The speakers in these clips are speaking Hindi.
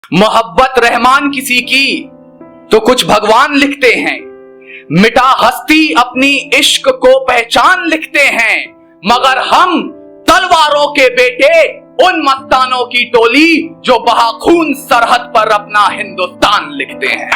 मोहब्बत रहमान किसी की तो कुछ भगवान लिखते हैं, मिटा हस्ती अपनी इश्क को पहचान लिखते हैं, मगर हम तलवारों के बेटे उन मस्तानों की टोली जो बहा खून सरहद पर अपना हिंदुस्तान लिखते हैं।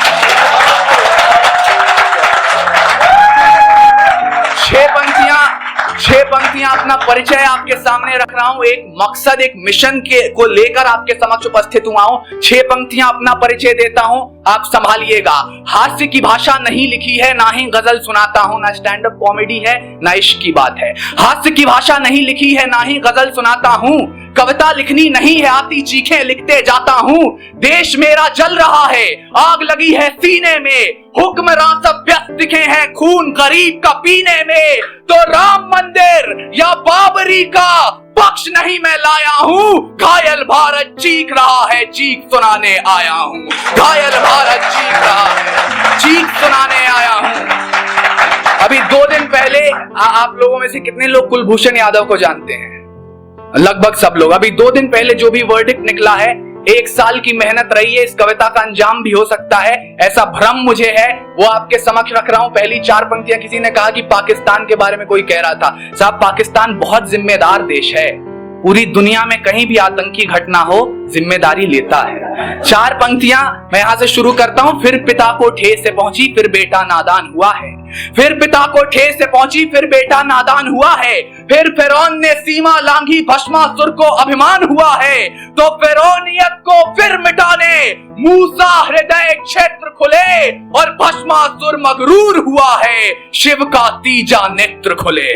छह पंक्तियां अपना परिचय आपके सामने रख रहा हूं, एक मकसद एक मिशन को लेकर आपके समक्ष उपस्थित हुआ हूं। 6 पंक्तियां अपना परिचय देता हूं, आप संभालिएगा। हास्य की भाषा नहीं लिखी है, ना ही गजल सुनाता हूं, ना स्टैंड अप कॉमेडी है, ना इश्क की बात है। हास्य की भाषा नहीं लिखी है, ना ही गजल सुनाता हूं, कविता लिखनी नहीं है आती, चीखें लिखते जाता हूं। देश मेरा जल रहा है, आग लगी है सीने में, हुक्मरान सब व्यस्त दिखे हैं खून गरीब का पीने में, तो राम मंदिर या बाबरी का पक्ष नहीं मैं लाया हूं, घायल भारत चीख रहा है, चीख सुनाने आया हूं। घायल भारत चीख रहा है, चीख सुनाने आया हूं। अभी 2 दिन पहले आप लोगों में से कितने लोग कुलभूषण यादव को जानते हैं? लगभग सब लोग। अभी 2 दिन पहले जो भी वर्डिक्ट निकला है, 1 साल की मेहनत रही है, इस कविता का अंजाम भी हो सकता है, ऐसा भ्रम मुझे है, वो आपके समक्ष रख रहा हूं। पहली 4 पंक्तियां, किसी ने कहा कि पाकिस्तान के बारे में कोई कह रहा था, साहब पाकिस्तान बहुत जिम्मेदार देश है, पूरी दुनिया में कहीं भी आतंकी घटना हो जिम्मेदारी लेता है। 4 पंक्तियां मैं यहां से शुरू करता हूं। फिर पिता को ठेस से पहुंची, फिर बेटा नादान हुआ है, फिर पिता को ठेस से पहुंची, फिर बेटा नादान हुआ है, फिर फिरौन ने सीमा लांघी, भस्मासुर को अभिमान हुआ है, तो फिरौनियत को फिर मिटाने मूसा हृदय क्षेत्र खुले, और भस्मासुर मगरूर हुआ है, शिव का तीजा नेत्र खुले।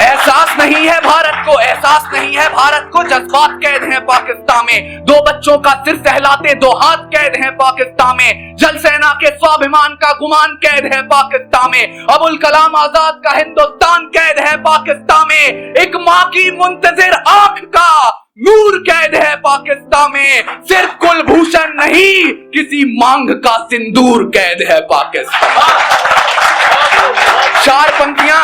एहसास नहीं है भारत को, एहसास नहीं है भारत को, जज्बात कैद हैं पाकिस्तान में, 2 बच्चों का सिर सहलाते 2 हाथ कैद हैं पाकिस्तान में, जल सेना के स्वाभिमान का गुमान कैद है पाकिस्तान में, अबुल कलाम आजाद का हिंदुस्तान कैद है पाकिस्तान में, एक मां की मुंतजिर आंख का नूर कैद है पाकिस्तान में, सिर्फ कुलभूषण नहीं किसी मांग का सिंदूर कैद है पाकिस्तान। 4 पंक्तियां,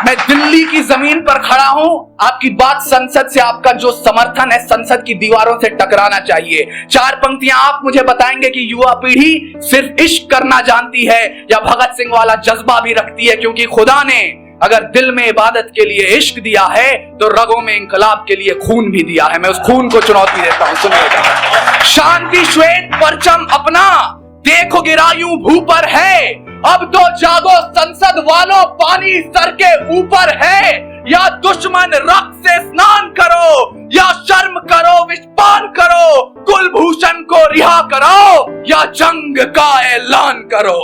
मैं दिल्ली की जमीन पर खड़ा हूं, आपकी बात संसद से, आपका जो समर्थन है संसद की दीवारों से टकराना चाहिए। 4 पंक्तियां आप मुझे बताएंगे कि युवा पीढ़ी सिर्फ इश्क करना जानती है या भगत सिंह वाला जज्बा भी रखती है, क्योंकि खुदा ने अगर दिल में इबादत के लिए इश्क दिया है तो रगों में इंकलाब के लिए खून भी दिया है। मैं उस खून को चुनौती देता हूं, सुनिएगा। शांति श्वेत परचम अपना देखो गिरायूं भू पर है, अब तो जागो संसद वालों पानी सर के ऊपर है, या दुश्मन रक्त से स्नान करो या शर्म करो विषपान करो, कुलभूषण को रिहा कराओ या जंग का ऐलान करो।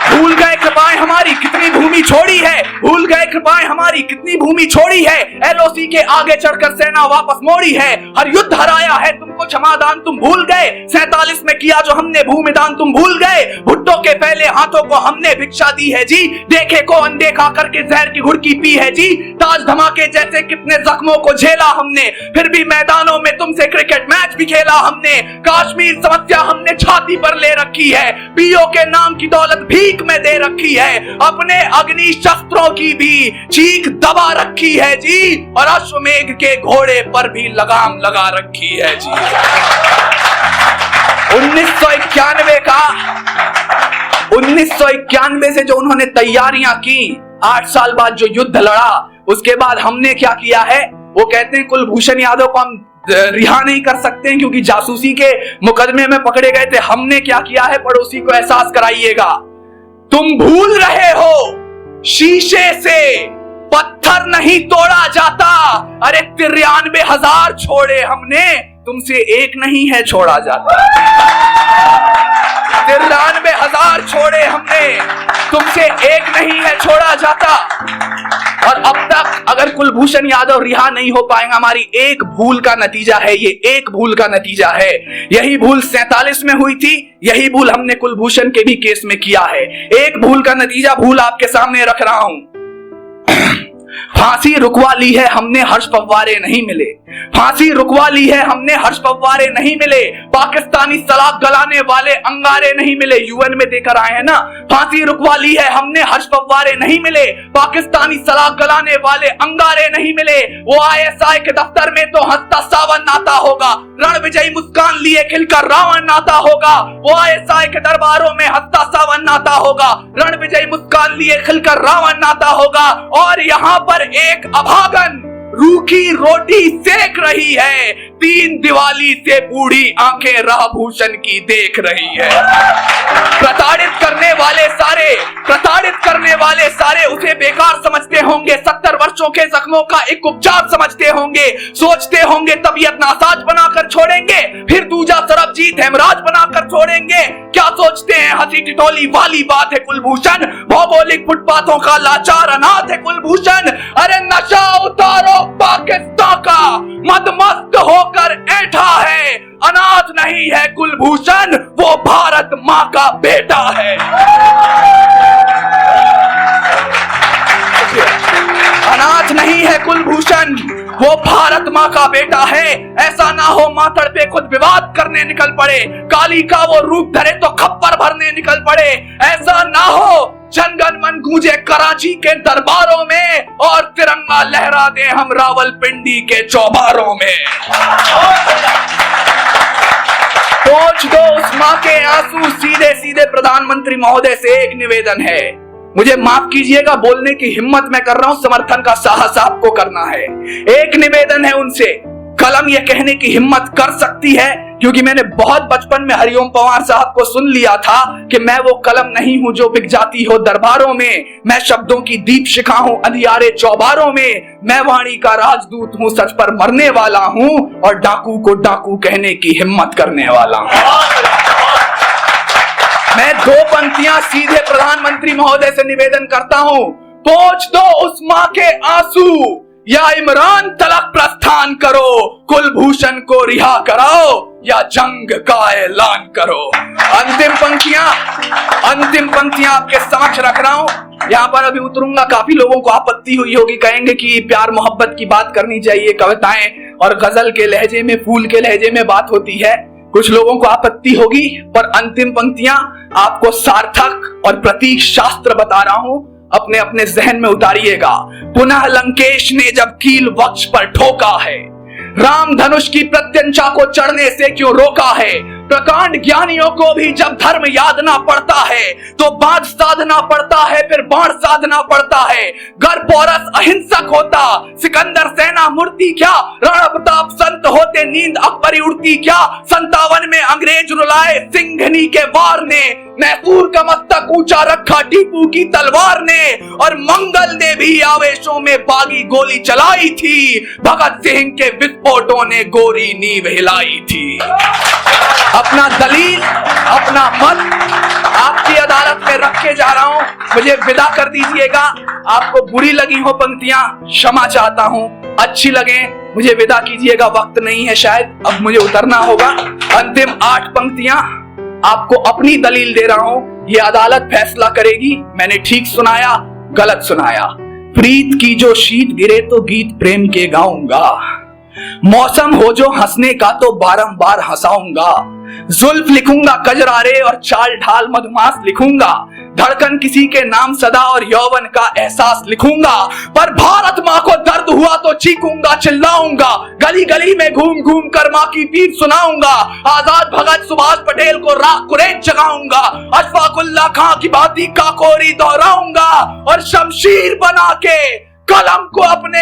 भूल गए कृपाएं हमारी कितनी भूमि छोड़ी है, भूल गए कृपाएं हमारी कितनी भूमि छोड़ी है, एलओसी के आगे चढ़कर सेना वापस मोड़ी है, हर युद्ध हराया है तुमको क्षमादान तुम भूल गए, 47 में किया जो हमने भूमिदान तुम भूल गए, भुट्टो के फैले हाथों को हमने भिक्षा दी है जी, देखे को अनदेखा करके जहर की घुड़की पी है जी, ताज धमाके जैसे कितने जख्मों को झेला हमने, फिर भी मैदानों में तुमसे क्रिकेट मैच भी खेला हमने, कश्मीर समस्या हमने छाती पर ले रखी है, पीओ के नाम की दौलत भीख में दे रखी है, अपने अग्नि शस्त्रों की भी चीख दबा रखी है जी, और अश्वमेघ के घोड़े पर भी लगाम लगा रखी है जी। 1991 से जो उन्होंने तैयारियां की, 8 साल बाद जो युद्ध लड़ा, उसके बाद हमने क्या किया है? वो कहते हैं कुलभूषण यादव को हम रिहा नहीं कर सकते हैं क्योंकि जासूसी के मुकदमे में पकड़े गए थे। हमने क्या किया है? पड़ोसी को एहसास कराइएगा, तुम भूल रहे हो शीशे से पत्थर नहीं तोड़ा जाता, अरे 93,000 छोड़े हमने, तुमसे एक नहीं है छोड़ा जाता। 93,000 छोड़े हमने, तुमसे एक नहीं है छोड़ा जाता। और अब तक अगर कुलभूषण यादव रिहा नहीं हो पाएंगे, हमारी एक भूल का नतीजा है, ये एक भूल का नतीजा है। यही भूल 47 में हुई थी, यही भूल हमने कुलभूषण के भी केस में किया है। एक भूल का नतीजा भूल आपके सामने रख रहा हूं। फांसी रुकवा ली है हमने, हर्ष पवारे नहीं मिले, फांसी रुकवा ली है हमने, हर्ष पवारे नहीं मिले, पाकिस्तानी सलाख गलाने वाले अंगारे नहीं मिले, यूएन में देकर आए हैं ना, फांसी रुकवा ली है हमने, हर्ष फव्वारे नहीं मिले, पाकिस्तानी सलाख गलाने वाले अंगारे नहीं मिले। वो आईएसआई के दफ्तर में तो हंसता सावन आता होगा, रण विजयी मुस्कान लिए खिलकर रावण आता होगा। वो आईएसआई के दरबारों में हंसता सावन आता होगा, रण विजयी मुस्कान लिए खिलकर रावण आता होगा। और यहाँ पर एक अभागन रूखी रोटी सेक रही है, तीन दिवाली से बूढ़ी आंखें राभूषण की देख रही है। प्रताड़ित करने वाले सारे उसे बेकार समझते होंगे, 70 वर्षों के जख्मों का एक उपचार समझते होंगे, सोचते होंगे तबीयत नासाज बनाकर छोड़ेंगे, फिर दूजा सरबजीत हेमराज बनाकर छोड़ेंगे। क्या सोचते हैं, हंसी टिटोली वाली बात है कुलभूषण, भौगोलिक फुटपाथों का लाचार अनाथ है कुलभूषण। अरे नशा उतारो पाकिस्तान का, मदमस्त होकर ऐठा है, अनाथ नहीं है कुलभूषण, वो भारत माँ का बेटा है। अनाथ नहीं है कुलभूषण, वो भारत माँ का बेटा है। ऐसा ना हो माथड़ पे खुद विवाद करने निकल पड़े, काली का वो रूप धरे तो खप्पर भरने निकल पड़े। ऐसा ना हो जनगण मन गूंजे कराची के दरबारों में और तिरंगा लहरा दे हम रावलपिंडी के चौबारों में। पोंछ दो उस माँ के आंसू, सीधे सीधे प्रधानमंत्री महोदय से एक निवेदन है, मुझे माफ कीजिएगा बोलने की हिम्मत मैं कर रहा हूं, समर्थन का साहस आपको करना है। एक निवेदन है उनसे, कलम ये कहने की हिम्मत कर सकती है, क्योंकि मैंने बहुत बचपन में हरिओम पंवार साहब को सुन लिया था कि मैं वो कलम नहीं हूं जो बिक जाती हो दरबारों में, मैं शब्दों की दीप शिखा हूं अंधियारे चौबारों में, मैं वाणी का राजदूत हूं, सच पर मरने वाला हूं और डाकू को डाकू कहने की हिम्मत करने वाला हूं। मैं 2 पंक्तियां सीधे प्रधानमंत्री महोदय से निवेदन करता हूं, पोंछ दो उस मां के आंसू, या इमरान तलक प्रस्थान करो, कुलभूषण को रिहा कराओ या जंग का ऐलान करो। अंतिम पंक्तियां आपके समक्ष रख रहा हूं। यहाँ पर अभी उतरूंगा, काफी लोगों को आपत्ति हुई होगी, कहेंगे कि प्यार मोहब्बत की बात करनी चाहिए, कविताएं और गजल के लहजे में, फूल के लहजे में बात होती है, कुछ लोगों को आपत्ति होगी, पर अंतिम पंक्तियां आपको सार्थक और प्रतीक शास्त्र बता रहा हूं, अपने अपने जहन में उतारिएगा। पुनः लंकेश ने जब कील वक्ष पर ठोका है, राम धनुष की प्रत्यंचा को चढ़ने से क्यों रोका है, प्रकांड ज्ञानियों को भी जब धर्म याद ना पड़ता है तो बाण साधना पड़ता है, फिर बाण साधना पड़ता है। गर पोरस अहिंसक होता, सिकंदर सेना मूर्ति क्या, राणा प्रताप संत होते, नींद अकबरी उड़ती क्या, 57 में अंग्रेज रुलाए सिंघनी के वार ने, मैसूर का मस्तक ऊंचा रखा टीपू की तलवार ने, और मंगल ने भी आवेशों में बागी गोली चलाई थी, भगत सिंह के विस्फोटों ने गोरी नींव हिलाई थी। अपना दलील, अपना मत आपकी अदालत में रख के जा रहा हूं, मुझे विदा कर दीजिएगा। आपको बुरी लगी हो पंक्तियां, क्षमा चाहता हूं, अच्छी लगे मुझे विदा कीजिएगा, वक्त नहीं है शायद, अब मुझे उतरना होगा। अंतिम 8 पंक्तियां आपको अपनी दलील दे रहा हूं, ये अदालत फैसला करेगी मैंने ठीक सुनाया गलत सुनाया। प्रीत की जो शीत गिरे तो गीत प्रेम के गाऊंगा, मौसम हो जो हंसने का तो बारंबार हंसाऊंगा, जुल्फ लिखूंगा कजरारे और चाल ढाल मधुमास लिखूंगा, धड़कन किसी के नाम सदा और यौवन का एहसास लिखूंगा, पर भारत माँ को दर्द हुआ तो चीखूंगा चिल्लाऊंगा, गली गली में घूम घूम कर माँ की पीर सुनाऊंगा, आजाद भगत सुभाष पटेल को राख कुरेद जगाऊंगा, अशफाक उल्लाह खां की बाती काकोरी दोहराऊंगा, और शमशीर बना के कलम को अपने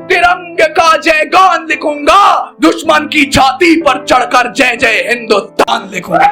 तिरंगे का जयगान लिखूंगा, दुश्मन की छाती पर चढ़कर जय जय हिंदुस्तान लिखूंगा।